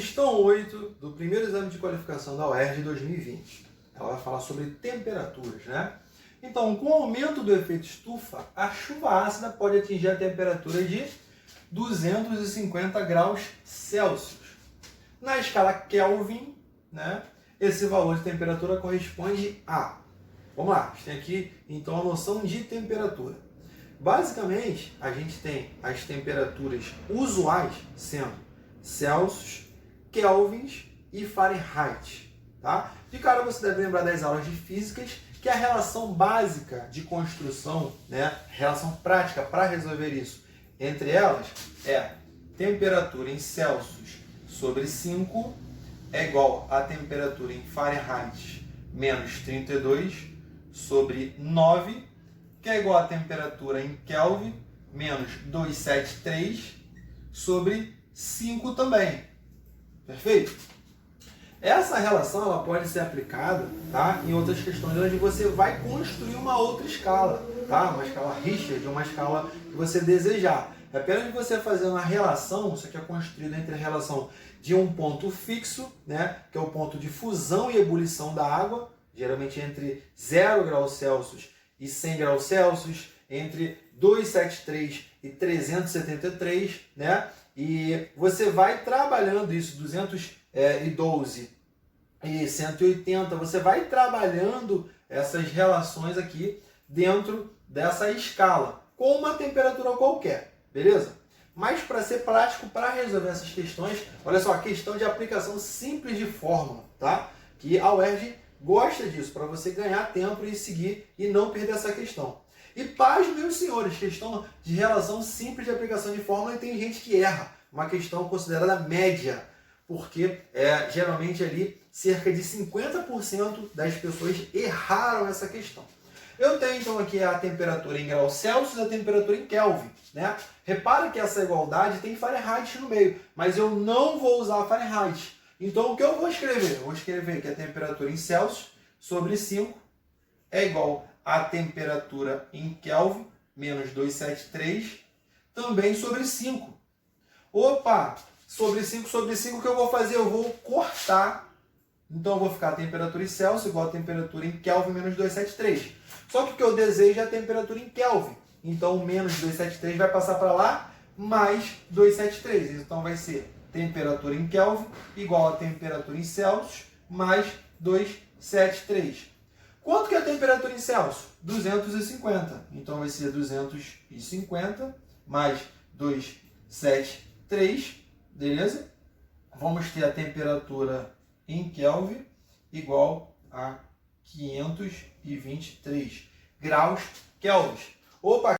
Questão 8 do primeiro exame de qualificação da UERJ de 2020. Ela vai falar sobre temperaturas, né? Então, com o aumento do efeito estufa, a chuva ácida pode atingir a temperatura de 250 graus Celsius. Na escala Kelvin, né, esse valor de temperatura corresponde a... Vamos lá, a gente tem aqui então a noção de temperatura. Basicamente, a gente tem as temperaturas usuais sendo Celsius, Kelvins e Fahrenheit. Tá? De cara, você deve lembrar das aulas de físicas, que a relação básica de construção, né, relação prática para resolver isso, entre elas é temperatura em Celsius sobre 5 é igual a temperatura em Fahrenheit menos 32 sobre 9, que é igual a temperatura em Kelvin menos 273 sobre 5 também. Perfeito? Essa relação ela pode ser aplicada, tá, em outras questões onde você vai construir uma outra escala, tá? Uma escala Richter, uma escala que você desejar. É apenas você fazer uma relação, isso aqui é construído entre a relação de um ponto fixo, né, que é o ponto de fusão e ebulição da água, geralmente entre 0 graus Celsius e 100 graus Celsius, entre 273 e 373, né? E você vai trabalhando isso, 212 e 180, você vai trabalhando essas relações aqui dentro dessa escala, com uma temperatura qualquer, beleza? Mas para ser prático, para resolver essas questões, olha só, a questão de aplicação simples de fórmula, tá? Que a UERJ gosta disso, para você ganhar tempo e seguir e não perder essa questão. E paz, meus senhores, questão de relação simples de aplicação de fórmula, e tem gente que erra. Uma questão considerada média, porque geralmente ali cerca de 50% das pessoas erraram essa questão. Eu tenho então aqui a temperatura em graus Celsius e a temperatura em Kelvin, né? Repara que essa igualdade tem Fahrenheit no meio, mas eu não vou usar Fahrenheit. Então o que eu vou escrever? Eu vou escrever que a temperatura em Celsius sobre 5 é igual a temperatura em Kelvin, menos 273, também sobre 5. Opa, sobre 5, o que eu vou fazer? Eu vou cortar. Então eu vou ficar a temperatura em Celsius igual a temperatura em Kelvin, menos 273. Só que o que eu desejo é a temperatura em Kelvin. Então o menos 273 vai passar para lá, mais 273. Então vai ser temperatura em Kelvin igual a temperatura em Celsius, mais 273. Quanto que é a temperatura em Celsius? 250. Então vai ser 250 mais 273, beleza? Vamos ter a temperatura em Kelvin igual a 523 graus Kelvin. Opa!